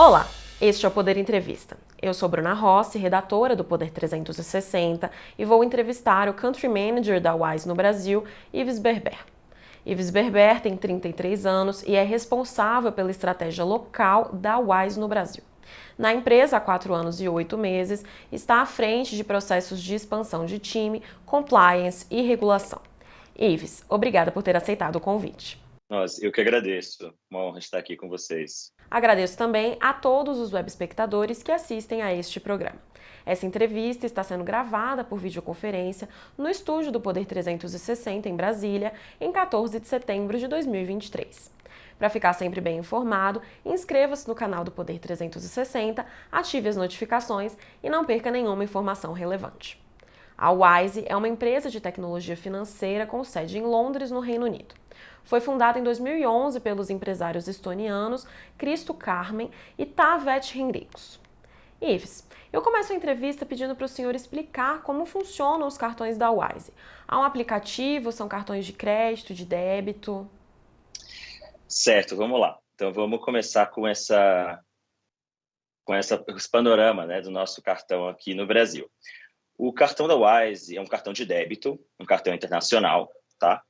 Olá, este é o Poder Entrevista. Eu sou Bruna Rossi, redatora do Poder 360, e vou entrevistar o Country Manager da Wise no Brasil, Yves Berber. Yves Berber tem 33 anos e é responsável pela estratégia local da Wise no Brasil. Na empresa, há 4 anos e 8 meses, está à frente de processos de expansão de time, compliance e regulação. Yves, obrigada por ter aceitado o convite. Nossa, eu que agradeço. Uma honra estar aqui com vocês. Agradeço também a todos os web espectadores que assistem a este programa. Essa entrevista está sendo gravada por videoconferência no estúdio do Poder 360 em Brasília, em 14 de setembro de 2023. Para ficar sempre bem informado, inscreva-se no canal do Poder 360, ative as notificações e não perca nenhuma informação relevante. A Wise é uma empresa de tecnologia financeira com sede em Londres, no Reino Unido. Foi fundada em 2011 pelos empresários estonianos Kristo Carmen e Taavet Henriques. Yves, eu começo a entrevista pedindo para o senhor explicar como funcionam os cartões da Wise. Há um aplicativo, são cartões de crédito, de débito? Certo, vamos lá. Então vamos começar com esse panorama, né, do nosso cartão aqui no Brasil. O cartão da Wise é um cartão de débito, um cartão internacional, tá?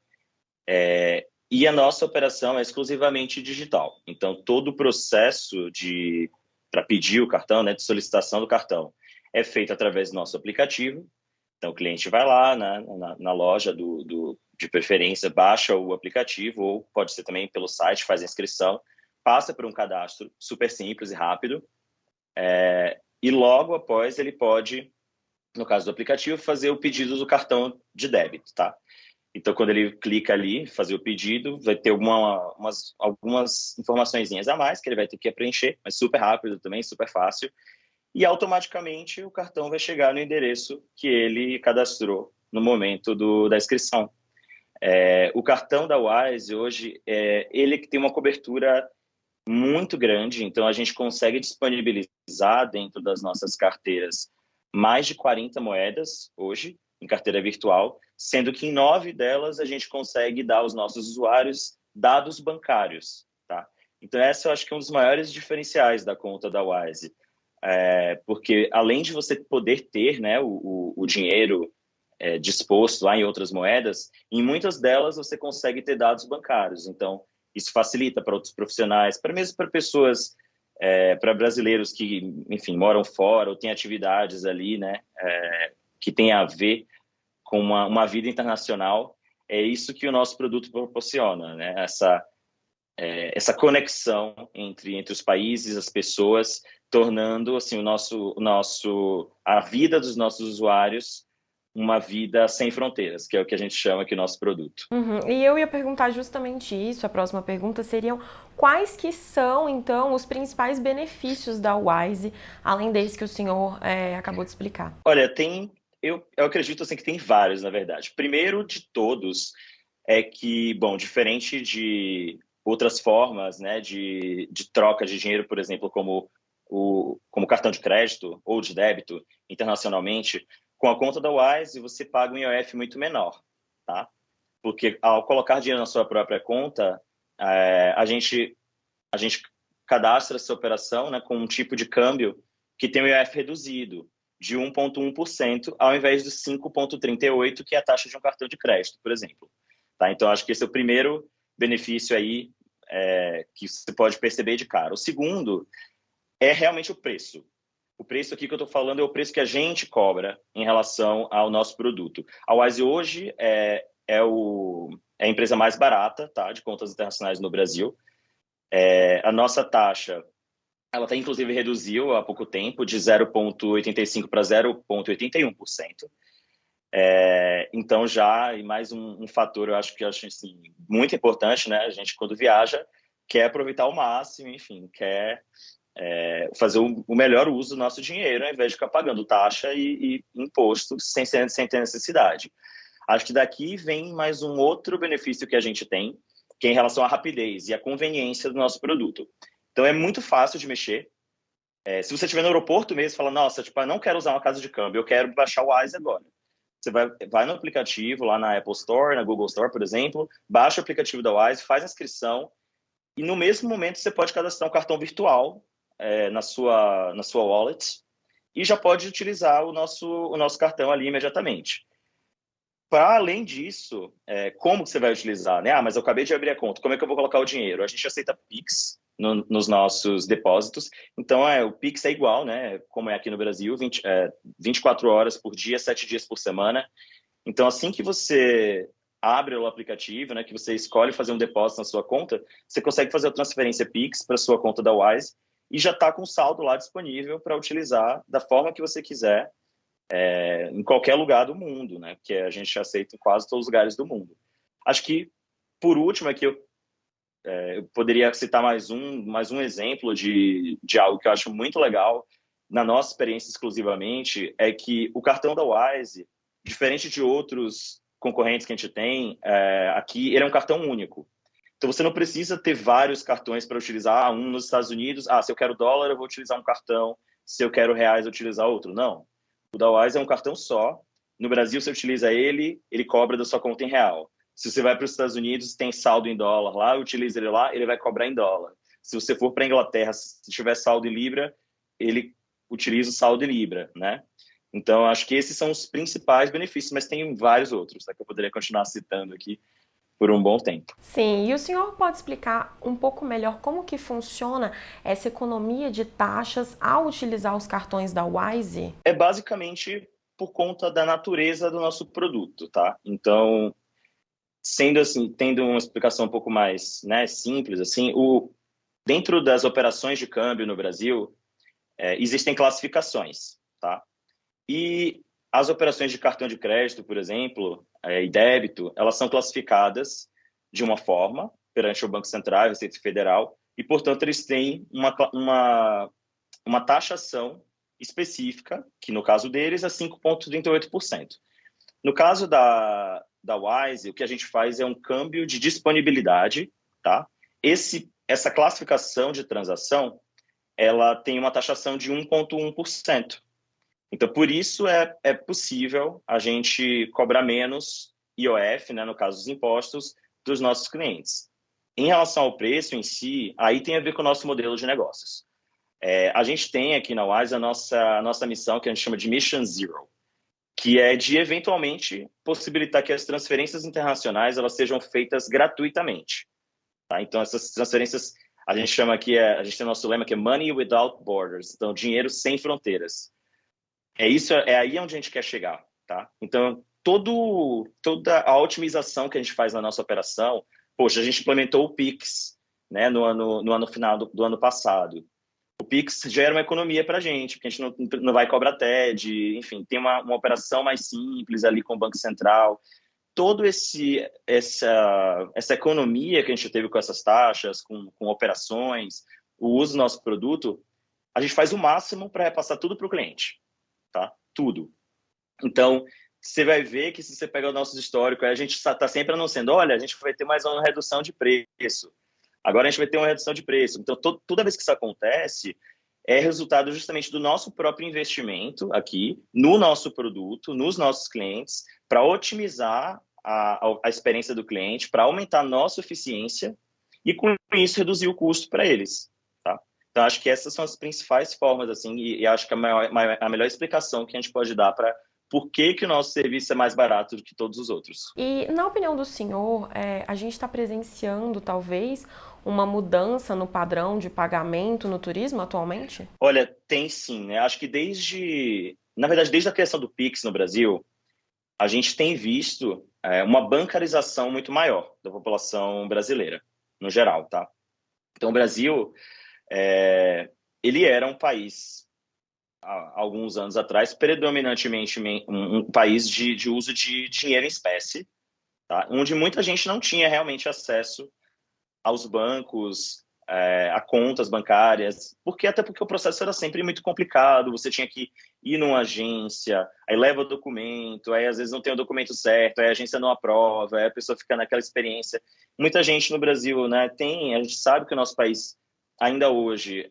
E a nossa operação é exclusivamente digital. Então todo o processo para pedir o cartão, né, de solicitação do cartão, é feito através do nosso aplicativo. Então o cliente vai lá na loja de preferência, baixa o aplicativo, ou pode ser também pelo site, faz a inscrição, passa por um cadastro super simples e rápido, e logo após ele pode, no caso do aplicativo, fazer o pedido do cartão de débito, tá? Então, quando ele clica ali, fazer o pedido, vai ter algumas informaçõezinhas a mais que ele vai ter que preencher, mas super rápido também, super fácil. E automaticamente o cartão vai chegar no endereço que ele cadastrou no momento da inscrição. O cartão da Wise hoje, ele que tem uma cobertura muito grande, então a gente consegue disponibilizar dentro das nossas carteiras mais de 40 moedas hoje, em carteira virtual, sendo que em 9 delas a gente consegue dar aos nossos usuários dados bancários, tá? Então essa eu acho que é um dos maiores diferenciais da conta da Wise, porque além de você poder ter, né, o dinheiro disposto lá em outras moedas, em muitas delas você consegue ter dados bancários. Então isso facilita para outros profissionais, para mesmo para pessoas, para brasileiros que, enfim, moram fora ou têm atividades ali, né, que tem a ver com uma vida internacional. É isso que o nosso produto proporciona, né? Essa conexão entre os países, as pessoas, tornando assim a vida dos nossos usuários uma vida sem fronteiras, que é o que a gente chama aqui o nosso produto. Uhum. E eu ia perguntar justamente isso, a próxima pergunta seriam quais que são, então, os principais benefícios da Wise, além desse que o senhor acabou de explicar. Olha, eu acredito assim, que tem vários, na verdade. Primeiro de todos é que, bom, diferente de outras formas, né, de troca de dinheiro, por exemplo, como cartão de crédito ou de débito internacionalmente, com a conta da Wise você paga um IOF muito menor, tá? Porque ao colocar dinheiro na sua própria conta, a gente cadastra essa operação, né, com um tipo de câmbio que tem o IOF reduzido de 1,1% ao invés de 5,38%, que é a taxa de um cartão de crédito, por exemplo. Tá? Então, acho que esse é o primeiro benefício aí que você pode perceber de cara. O segundo é realmente o preço. O preço aqui que eu estou falando é o preço que a gente cobra em relação ao nosso produto. A Wise hoje é a empresa mais barata, tá, de contas internacionais no Brasil. A nossa taxa, ela até inclusive reduziu há pouco tempo de 0,85% para 0,81%. Então já, e mais um fator eu acho assim, muito importante, né? A gente quando viaja quer aproveitar ao máximo, enfim, quer fazer o melhor uso do nosso dinheiro, ao invés de ficar pagando taxa e imposto sem ter necessidade. Acho que daqui vem mais um outro benefício que a gente tem, que é em relação à rapidez e à conveniência do nosso produto. Então é muito fácil de mexer. Se você estiver no aeroporto mesmo, fala, nossa, tipo, eu não quero usar uma casa de câmbio, eu quero baixar o Wise agora. Você vai no aplicativo, lá na Apple Store, na Google Store, por exemplo, baixa o aplicativo da Wise, faz a inscrição e no mesmo momento você pode cadastrar um cartão virtual na sua wallet e já pode utilizar o nosso cartão ali imediatamente. Para além disso, como que você vai utilizar, né? Mas eu acabei de abrir a conta, como é que eu vou colocar o dinheiro? A gente aceita Pix nos nossos depósitos, então o Pix é igual, né? Como é aqui no Brasil, 24 horas por dia, 7 dias por semana. Então, assim que você abre o aplicativo, né, que você escolhe fazer um depósito na sua conta, você consegue fazer a transferência Pix para sua conta da Wise e já está com o saldo lá disponível para utilizar da forma que você quiser, em qualquer lugar do mundo, né? Porque a gente aceita em quase todos os lugares do mundo. Acho que, por último, aqui eu poderia citar mais um exemplo de algo que eu acho muito legal, na nossa experiência exclusivamente, é que o cartão da Wise, diferente de outros concorrentes que a gente tem, aqui ele é um cartão único. Então, você não precisa ter vários cartões para utilizar, um nos Estados Unidos, se eu quero dólar, eu vou utilizar um cartão, se eu quero reais, eu vou utilizar outro. Não. O da Wise é um cartão só. No Brasil, você utiliza ele cobra da sua conta em real. Se você vai para os Estados Unidos, tem saldo em dólar lá, utiliza ele lá, ele vai cobrar em dólar. Se você for para a Inglaterra, se tiver saldo em libra, ele utiliza o saldo em libra, né? Então, acho que esses são os principais benefícios, mas tem vários outros, que eu poderia continuar citando aqui por um bom tempo. Sim, e o senhor pode explicar um pouco melhor como que funciona essa economia de taxas ao utilizar os cartões da Wise? É basicamente por conta da natureza do nosso produto, tá? Então, sendo assim, tendo uma explicação um pouco mais, né, simples, assim, dentro das operações de câmbio no Brasil, existem classificações, tá? E as operações de cartão de crédito, por exemplo, e débito, elas são classificadas de uma forma perante o Banco Central, Receita Federal, e, portanto, eles têm uma taxação específica, que no caso deles é 5,38%. No caso da Wise, o que a gente faz é um câmbio de disponibilidade, tá? Essa classificação de transação, ela tem uma taxação de 1,1%. Então, por isso é possível a gente cobrar menos IOF, né, no caso dos impostos, dos nossos clientes. Em relação ao preço em si, aí tem a ver com o nosso modelo de negócios. A gente tem aqui na Wise a nossa missão, que a gente chama de Mission Zero, que é de, eventualmente, possibilitar que as transferências internacionais elas sejam feitas gratuitamente. Tá? Então, essas transferências, a gente chama aqui, a gente tem o nosso lema que é Money Without Borders, então, dinheiro sem fronteiras. É aí onde a gente quer chegar, tá? Então, toda a otimização que a gente faz na nossa operação, poxa, a gente implementou o Pix, né, no ano final do ano passado. O Pix gera uma economia para a gente, porque a gente não vai cobrar TED, enfim, tem uma operação mais simples ali com o Banco Central. Toda essa economia que a gente teve com essas taxas, com operações, o uso do nosso produto, a gente faz o máximo para repassar tudo para o cliente. Tá? Tudo. Então, você vai ver que se você pegar o nosso histórico, a gente está sempre anunciando, olha, a gente vai ter mais uma redução de preço. Agora a gente vai ter uma redução de preço. Então, toda vez que isso acontece, é resultado justamente do nosso próprio investimento aqui, no nosso produto, nos nossos clientes, para otimizar a experiência do cliente, para aumentar a nossa eficiência e, com isso, reduzir o custo para eles. Então, acho que essas são as principais formas, assim, e acho que a melhor explicação que a gente pode dar para por que o nosso serviço é mais barato do que todos os outros. E, na opinião do senhor, a gente está presenciando, talvez, uma mudança no padrão de pagamento no turismo atualmente? Olha, tem sim, né? Acho que na verdade, desde a criação do Pix no Brasil, a gente tem visto uma bancarização muito maior da população brasileira, no geral, tá? Então, o Brasil... ele era um país, há alguns anos atrás, predominantemente um país de uso de dinheiro em espécie, tá? Onde muita gente não tinha realmente acesso aos bancos, a contas bancárias, até porque o processo era sempre muito complicado, você tinha que ir numa agência, aí leva o documento, aí às vezes não tem o documento certo, aí a agência não aprova, aí a pessoa fica naquela experiência. Muita gente no Brasil, né, a gente sabe que o nosso país ainda hoje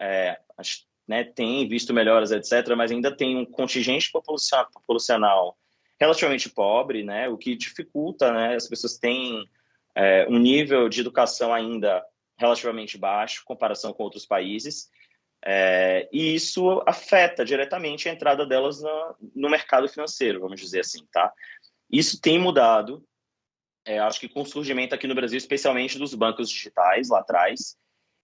né, tem visto melhoras, etc., mas ainda tem um contingente populacional relativamente pobre, né, o que dificulta, né, as pessoas têm um nível de educação ainda relativamente baixo em comparação com outros países. E isso afeta diretamente a entrada delas no mercado financeiro, vamos dizer assim, tá? Isso tem mudado, acho que com o surgimento aqui no Brasil, especialmente dos bancos digitais lá atrás,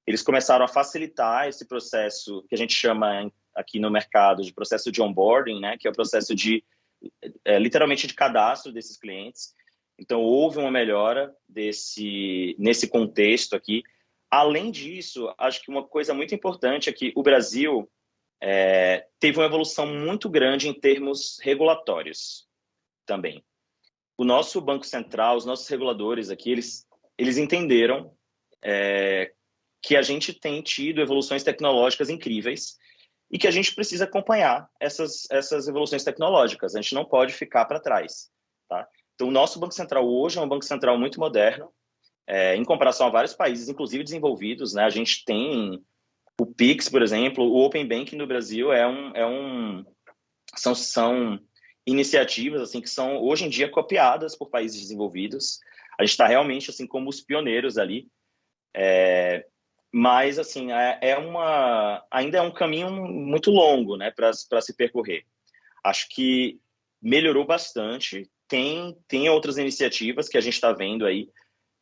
eles começaram a facilitar esse processo que a gente chama aqui no mercado de processo de onboarding, né? Que é o processo de, literalmente, de cadastro desses clientes. Então, houve uma melhora nesse contexto aqui. Além disso, acho que uma coisa muito importante é que o Brasil teve uma evolução muito grande em termos regulatórios também. O nosso Banco Central, os nossos reguladores aqui, eles entenderam que a gente tem tido evoluções tecnológicas incríveis e que a gente precisa acompanhar essas evoluções tecnológicas. A gente não pode ficar para trás, tá? Então, o nosso Banco Central hoje é um Banco Central muito moderno, em comparação a vários países, inclusive desenvolvidos, né? A gente tem o Pix, por exemplo, o Open Banking no Brasil são iniciativas assim que são hoje em dia copiadas por países desenvolvidos. A gente está realmente assim como os pioneiros ali, mas assim ainda é um caminho muito longo, né, para se percorrer. Acho que melhorou bastante. Tem outras iniciativas que a gente está vendo aí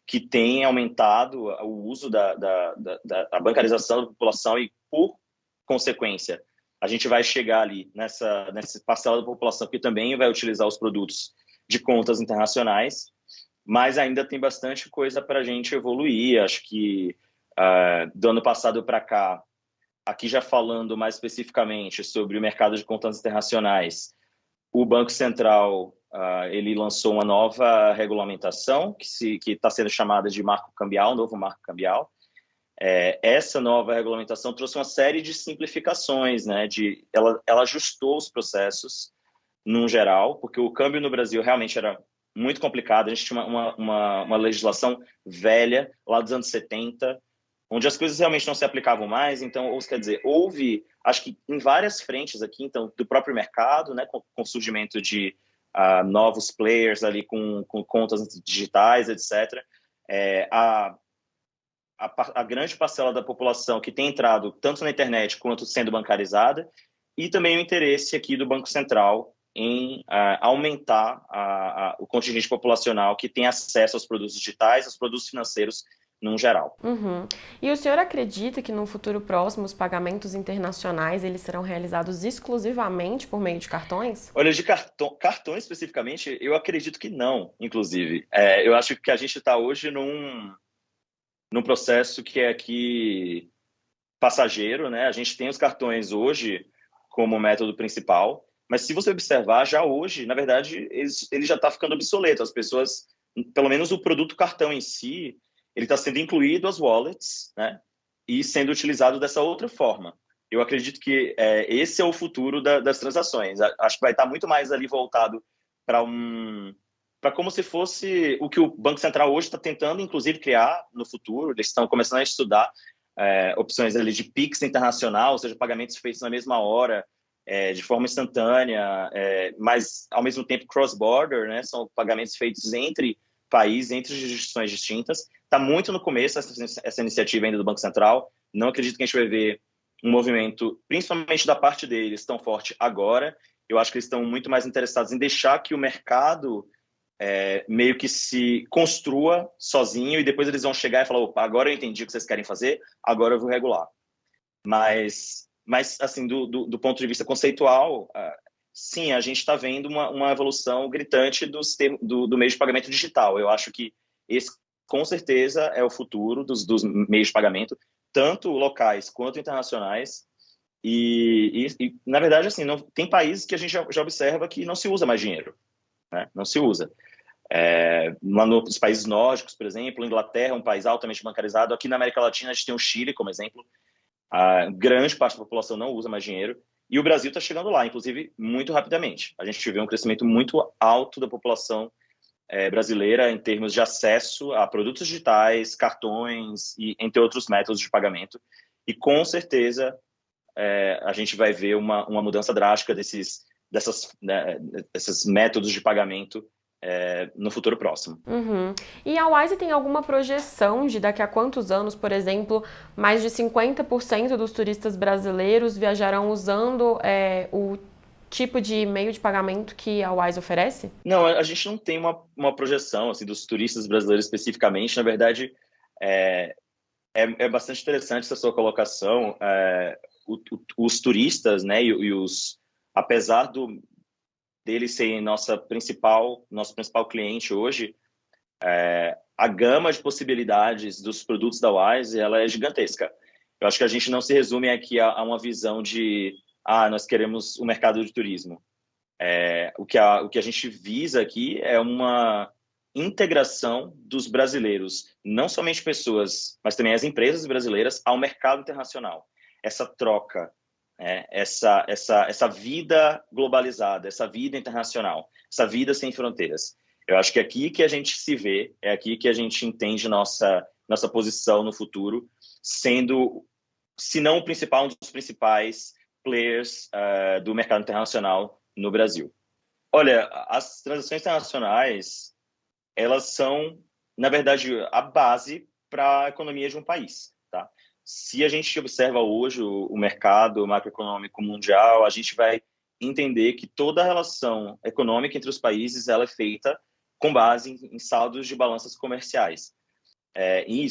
que tem aumentado o uso da bancarização da população e, por consequência, a gente vai chegar ali nessa parcela da população que também vai utilizar os produtos de contas internacionais, mas ainda tem bastante coisa para a gente evoluir. Acho que do ano passado para cá, aqui já falando mais especificamente sobre o mercado de contas internacionais, o Banco Central ele lançou uma nova regulamentação que está sendo chamada de marco cambial, novo marco cambial. Essa nova regulamentação trouxe uma série de simplificações, né? Ela ajustou os processos, num geral, porque o câmbio no Brasil realmente era muito complicado. A gente tinha uma legislação velha, lá dos anos 70, onde as coisas realmente não se aplicavam mais. Então, quer dizer, houve, acho que em várias frentes aqui, então, do próprio mercado, né, com o surgimento de novos players ali com contas digitais, etc., a grande parcela da população que tem entrado tanto na internet quanto sendo bancarizada, e também o interesse aqui do Banco Central em aumentar o contingente populacional que tem acesso aos produtos digitais, aos produtos financeiros num geral. Uhum. E o senhor acredita que no futuro próximo os pagamentos internacionais eles serão realizados exclusivamente por meio de cartões? Olha, de cartões especificamente, eu acredito que não, inclusive. Eu acho que a gente está hoje num processo que é aqui passageiro, né? A gente tem os cartões hoje como método principal, mas se você observar, já hoje, na verdade, ele já está ficando obsoleto. As pessoas, pelo menos o produto cartão em si, ele está sendo incluído as wallets, né? E sendo utilizado dessa outra forma. Eu acredito que esse é o futuro das transações. Acho que vai estar muito mais ali voltado para como se fosse o que o Banco Central hoje está tentando, inclusive, criar no futuro. Eles estão começando a estudar opções ali de Pix internacional, ou seja, pagamentos feitos na mesma hora, de forma instantânea, mas, ao mesmo tempo, cross-border, né? São pagamentos feitos entre países, entre jurisdições distintas. Está muito no começo essa iniciativa ainda do Banco Central. Não acredito que a gente vai ver um movimento, principalmente da parte deles, tão forte agora. Eu acho que eles estão muito mais interessados em deixar que o mercado meio que se construa sozinho e depois eles vão chegar e falar, opa, agora eu entendi o que vocês querem fazer, agora eu vou regular. Mas assim, do ponto de vista conceitual, sim, a gente está vendo uma evolução gritante do meio de pagamento digital. Eu acho que esse, com certeza, é o futuro dos meios de pagamento, tanto locais quanto internacionais. E na verdade, assim, tem países que a gente já observa que não se usa mais dinheiro, né? Não se usa. Lá nos países nórdicos, por exemplo, Inglaterra é um país altamente bancarizado. Aqui na América Latina, a gente tem o Chile como exemplo. A grande parte da população não usa mais dinheiro. E o Brasil está chegando lá, inclusive, muito rapidamente. A gente vê um crescimento muito alto da população brasileira em termos de acesso a produtos digitais, cartões e entre outros métodos de pagamento. E, com certeza, a gente vai ver uma mudança drástica desses métodos de pagamento no futuro próximo. Uhum. E a Wise tem alguma projeção de daqui a quantos anos, por exemplo, mais de 50% dos turistas brasileiros viajarão usando o tipo de meio de pagamento que a Wise oferece? Não, a gente não tem uma projeção assim, dos turistas brasileiros especificamente. Na verdade, é bastante interessante essa sua colocação. Os turistas, né, apesar deles serem nosso principal cliente hoje, a gama de possibilidades dos produtos da Wise, ela é gigantesca. Eu acho que a gente não se resume aqui a uma visão de nós queremos o mercado de turismo. O que a gente visa aqui é uma integração dos brasileiros, não somente pessoas, mas também as empresas brasileiras ao mercado internacional. Essa troca, essa vida globalizada, essa vida internacional, essa vida sem fronteiras. Eu acho que é aqui que a gente se vê, é aqui que a gente entende nossa posição no futuro, sendo, se não o principal, um dos principais players do mercado internacional no Brasil. Olha, as transações internacionais, elas são, na verdade, a base para a economia de um país, tá? Se a gente observa hoje o mercado macroeconômico mundial, a gente vai entender que toda a relação econômica entre os países ela é feita com base em saldos de balanças comerciais.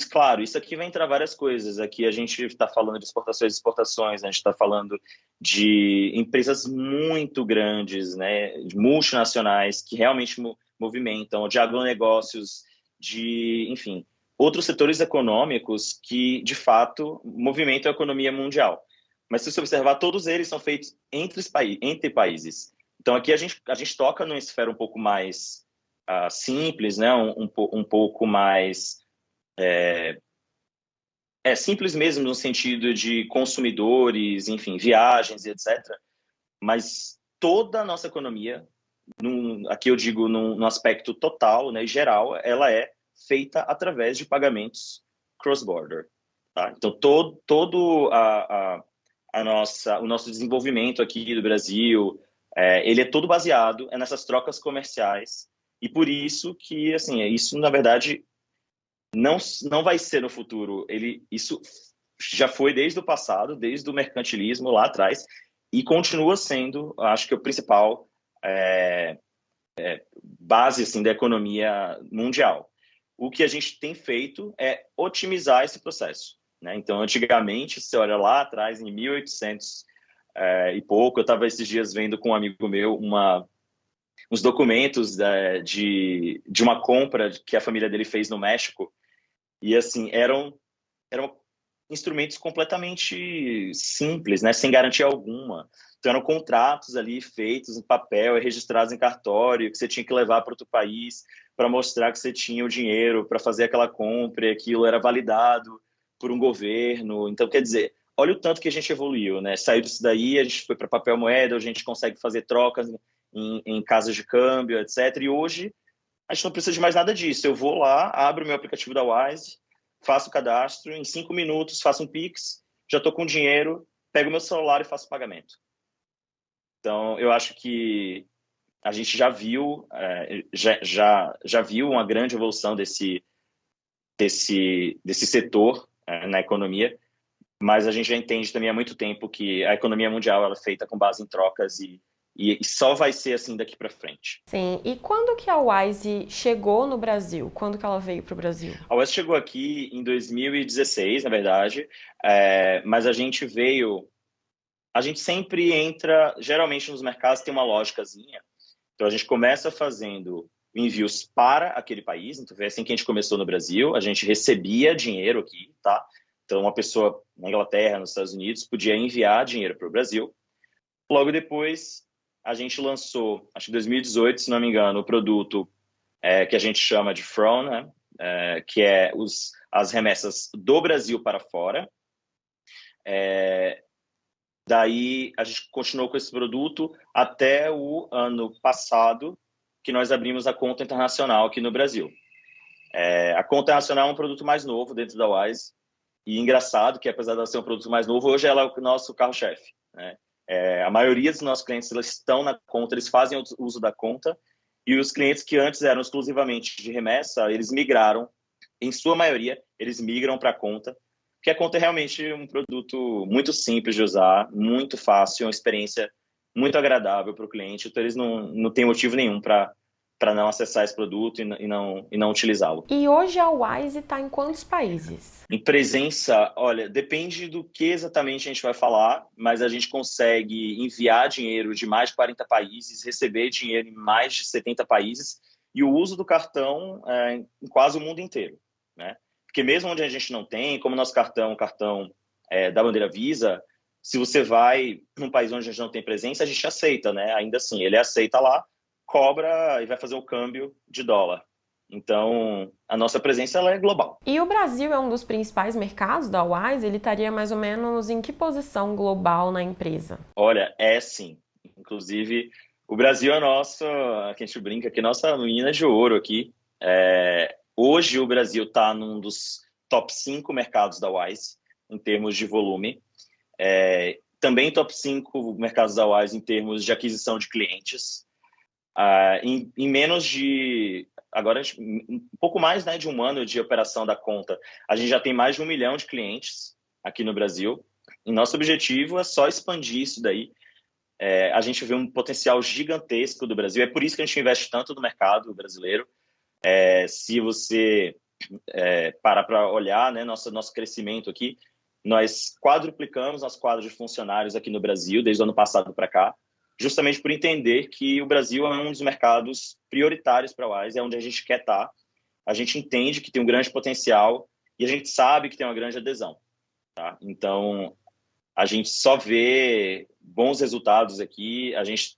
Claro, isso aqui vai entrar várias coisas. Aqui a gente está falando de exportações e exportações, a gente está falando de empresas muito grandes, né, de multinacionais que realmente movimentam, de agronegócios, enfim, outros setores econômicos que, de fato, movimentam a economia mundial. Mas se você observar, todos eles são feitos entre países. Então, aqui a gente toca numa esfera um pouco mais simples, né, um pouco mais simples mesmo no sentido de consumidores, enfim, viagens e etc. Mas toda a nossa economia, aqui eu digo num aspecto total, né, geral, ela é feita através de pagamentos cross-border. Tá? Então, todo o nosso desenvolvimento aqui do Brasil, ele é todo baseado nessas trocas comerciais e por isso que, assim, isso, na verdade, não vai ser no futuro. Isso já foi desde o passado, desde o mercantilismo lá atrás, e continua sendo, acho que, o principal base assim, da economia mundial. O que a gente tem feito é otimizar esse processo. Né? Então, antigamente, se você olha lá atrás, em 1800 e pouco, eu estava esses dias vendo com um amigo meu uns documentos de uma compra que a família dele fez no México, e assim, eram instrumentos completamente simples, né? Sem garantia alguma. Então, eram contratos ali feitos em papel e registrados em cartório, que você tinha que levar para outro país para mostrar que você tinha o dinheiro para fazer aquela compra, e aquilo era validado por um governo. Então, quer dizer, olha o tanto que a gente evoluiu, né? Saiu disso daí, a gente foi para papel moeda, a gente consegue fazer trocas em casas de câmbio, etc. E hoje, a gente não precisa de mais nada disso. Eu vou lá, abro meu aplicativo da Wise, faço o cadastro, em 5 minutos faço um Pix, já estou com dinheiro, pego meu celular e faço o pagamento. Então, eu acho que a gente já viu, já viu uma grande evolução desse setor na economia, mas a gente já entende também há muito tempo que a economia mundial ela é feita com base em trocas e só vai ser assim daqui para frente. Sim, e quando que a Wise chegou no Brasil? Quando que ela veio para o Brasil? A Wise chegou aqui em 2016, na verdade, mas a gente sempre entra, geralmente nos mercados tem uma lógicazinha, então a gente começa fazendo envios para aquele país, então foi assim que a gente começou no Brasil, a gente recebia dinheiro aqui, tá? Então uma pessoa na Inglaterra, nos Estados Unidos, podia enviar dinheiro para o Brasil. Logo depois, a gente lançou, acho que em 2018, se não me engano, o produto que a gente chama de From, né? Que é as remessas do Brasil para fora. Daí, a gente continuou com esse produto até o ano passado, que nós abrimos a conta internacional aqui no Brasil. A conta internacional é um produto mais novo dentro da Wise, e engraçado que, apesar de ser um produto mais novo, hoje ela é o nosso carro-chefe, né? A maioria dos nossos clientes eles estão na conta, eles fazem uso da conta E os clientes que antes eram exclusivamente de remessa, eles migraram, em sua maioria, eles migram para a conta, porque a conta é realmente um produto muito simples de usar, muito fácil, uma experiência muito agradável para o cliente, então eles não têm motivo nenhum para não acessar esse produto e não utilizá-lo. E hoje a Wise está em quantos países? Em presença, olha, depende do que exatamente a gente vai falar, mas a gente consegue enviar dinheiro de mais de 40 países, receber dinheiro em mais de 70 países, e o uso do cartão em quase o mundo inteiro, né? Porque mesmo onde a gente não tem, como nosso cartão, da bandeira Visa, se você vai num país onde a gente não tem presença, a gente aceita, né? Ainda assim, ele aceita lá, cobra e vai fazer o câmbio de dólar. Então, a nossa presença ela é global. E o Brasil é um dos principais mercados da Wise? Ele estaria mais ou menos em que posição global na empresa? Olha, é sim. Inclusive, o Brasil é nosso, que a gente brinca aqui, nossa mina de ouro aqui. Hoje o Brasil está num dos top 5 mercados da Wise, em termos de volume. Também top 5 mercados da Wise em termos de aquisição de clientes. Em menos de, agora, um pouco mais, né, de um ano de operação da conta, a gente já tem mais de 1 milhão de clientes aqui no Brasil. E nosso objetivo é só expandir isso daí. A gente vê um potencial gigantesco do Brasil. É por isso que a gente investe tanto no mercado brasileiro. Se você parar para olhar, né, nosso crescimento aqui, nós quadruplicamos nosso quadro de funcionários aqui no Brasil desde o ano passado para cá, justamente por entender que o Brasil é um dos mercados prioritários para a Wise, é onde a gente quer estar. A gente entende que tem um grande potencial e a gente sabe que tem uma grande adesão. Tá? Então, a gente só vê bons resultados aqui, a gente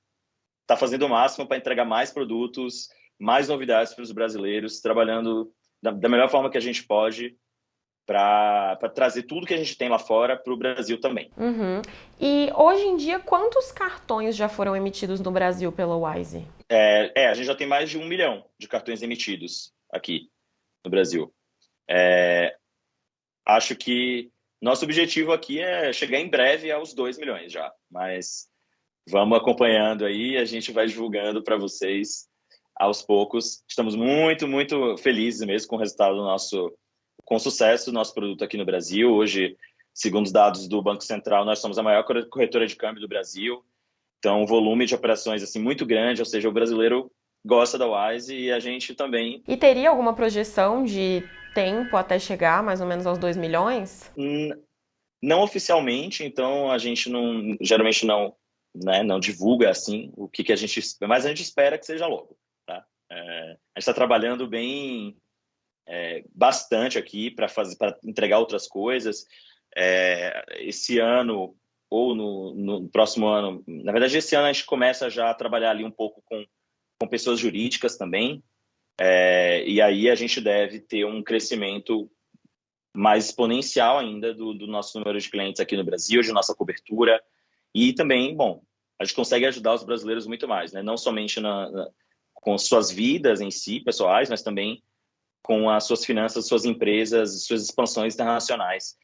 está fazendo o máximo para entregar mais produtos, mais novidades para os brasileiros, trabalhando da melhor forma que a gente pode para trazer tudo que a gente tem lá fora para o Brasil também. Uhum. E hoje em dia, quantos cartões já foram emitidos no Brasil pela Wise? A gente já tem mais de 1 milhão de cartões emitidos aqui no Brasil. Acho que nosso objetivo aqui é chegar em breve aos 2 milhões já, mas vamos acompanhando aí, a gente vai divulgando para vocês aos poucos. Estamos muito, muito felizes mesmo com o resultado com o sucesso do nosso produto aqui no Brasil. Hoje, segundo os dados do Banco Central, nós somos a maior corretora de câmbio do Brasil. Então, um volume de operações assim muito grande, ou seja, o brasileiro gosta da Wise e a gente também. E teria alguma projeção de tempo até chegar mais ou menos aos 2 milhões? Não oficialmente, então a gente geralmente não, né, não divulga assim o que a gente, mas a gente espera que seja logo, tá? A gente está trabalhando bastante aqui para entregar outras coisas. Esse ano ou no próximo ano, na verdade esse ano a gente começa já a trabalhar ali um pouco com pessoas jurídicas também, e aí a gente deve ter um crescimento mais exponencial ainda do nosso número de clientes aqui no Brasil, de nossa cobertura, e também, bom, a gente consegue ajudar os brasileiros muito mais, né? Não somente com suas vidas em si, pessoais, mas também com as suas finanças, suas empresas, suas expansões internacionais,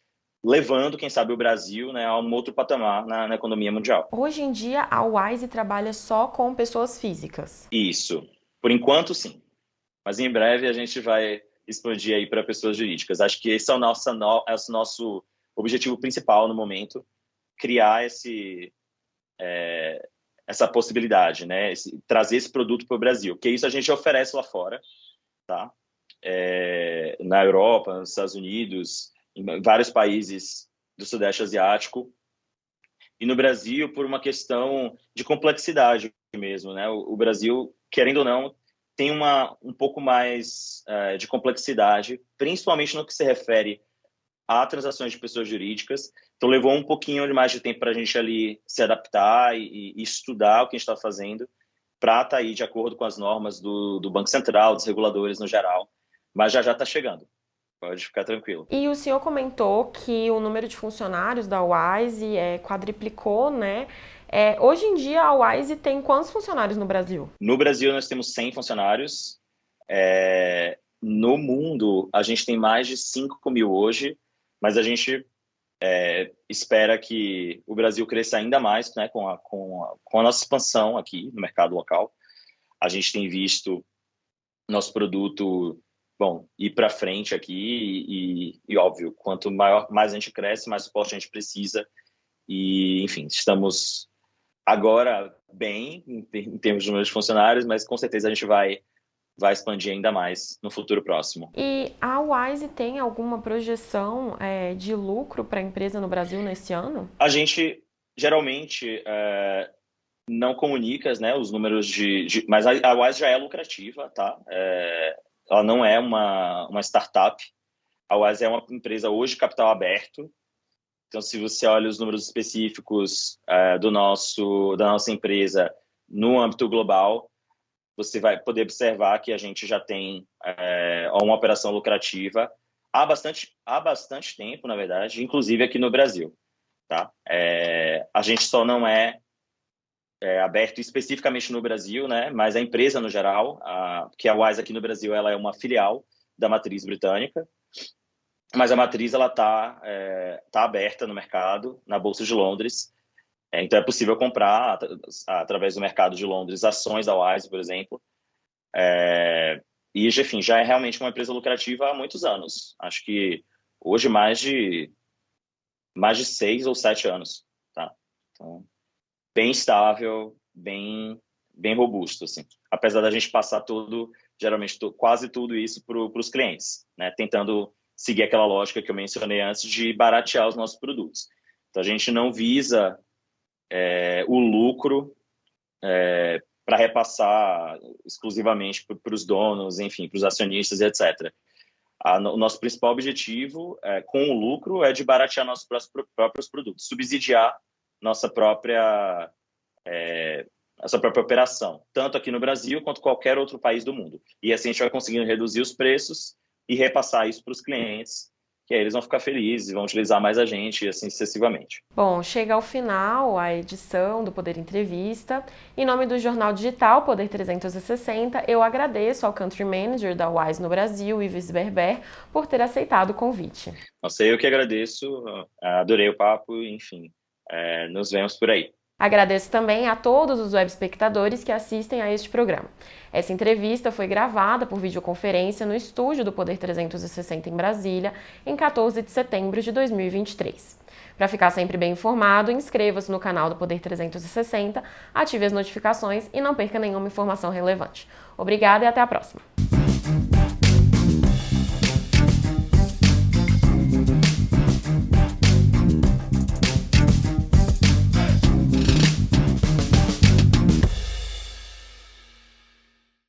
levando, quem sabe, o Brasil, né, a um outro patamar na economia mundial. Hoje em dia, a Wise trabalha só com pessoas físicas. Isso. Por enquanto, sim. Mas em breve a gente vai expandir aí para pessoas jurídicas. Acho que esse é o nosso objetivo principal no momento, criar essa possibilidade, né? Trazer esse produto para o Brasil, porque isso a gente oferece lá fora, tá? Na Europa, nos Estados Unidos, em vários países do Sudeste Asiático, e no Brasil por uma questão de complexidade mesmo, né? O Brasil, querendo ou não, tem um pouco mais de complexidade, principalmente no que se refere a transações de pessoas jurídicas. Então, levou um pouquinho mais de tempo para a gente ali se adaptar e estudar o que a gente está fazendo para estar aí de acordo com as normas do Banco Central, dos reguladores no geral. Mas já está chegando. Pode ficar tranquilo. E o senhor comentou que o número de funcionários da Wise quadriplicou, né? Hoje em dia, a Wise tem quantos funcionários no Brasil? No Brasil, nós temos 100 funcionários. No mundo, a gente tem mais de 5 mil hoje, mas a gente espera que o Brasil cresça ainda mais, né, com a nossa expansão aqui no mercado local. A gente tem visto nosso produto, bom, ir para frente aqui e óbvio, quanto mais a gente cresce, mais suporte a gente precisa. E, enfim, estamos agora bem em termos de número de funcionários, mas com certeza a gente vai expandir ainda mais no futuro próximo. E a Wise tem alguma projeção de lucro para a empresa no Brasil nesse ano? A gente geralmente não comunica, né, os números mas a Wise já é lucrativa, tá? Ela não é uma startup. A Wise é uma empresa hoje de capital aberto. Então, se você olha os números específicos da nossa empresa no âmbito global, você vai poder observar que a gente já tem uma operação lucrativa há bastante tempo, na verdade, inclusive aqui no Brasil. Tá? A gente só não é aberto especificamente no Brasil, né? Mas a empresa no geral, que a Wise aqui no Brasil, ela é uma filial da matriz britânica, mas a matriz ela tá aberta no mercado, na Bolsa de Londres. Então é possível comprar através do mercado de Londres ações da Wise, por exemplo. E, enfim, já é realmente uma empresa lucrativa há muitos anos. Acho que hoje mais de 6 ou 7 anos, tá? Então, bem estável, bem robusto, assim. Apesar da gente passar geralmente quase tudo isso para os clientes, né? Tentando seguir aquela lógica que eu mencionei antes de baratear os nossos produtos. Então, a gente não visa o lucro para repassar exclusivamente para os donos, enfim, para os acionistas, etc. O nosso principal objetivo com o lucro é de baratear nossos próprios produtos, subsidiar nossa própria operação, tanto aqui no Brasil quanto qualquer outro país do mundo. E assim a gente vai conseguindo reduzir os preços e repassar isso para os clientes, que aí eles vão ficar felizes e vão utilizar mais a gente e assim sucessivamente. Bom, chega ao final a edição do Poder Entrevista. Em nome do jornal digital Poder 360, eu agradeço ao Country Manager da Wise no Brasil, Ives Berber, por ter aceitado o convite. Nossa, eu que agradeço, adorei o papo, enfim, nos vemos por aí. Agradeço também a todos os web espectadores que assistem a este programa. Essa entrevista foi gravada por videoconferência no estúdio do Poder 360 em Brasília, em 14 de setembro de 2023. Para ficar sempre bem informado, inscreva-se no canal do Poder 360, ative as notificações e não perca nenhuma informação relevante. Obrigada e até a próxima!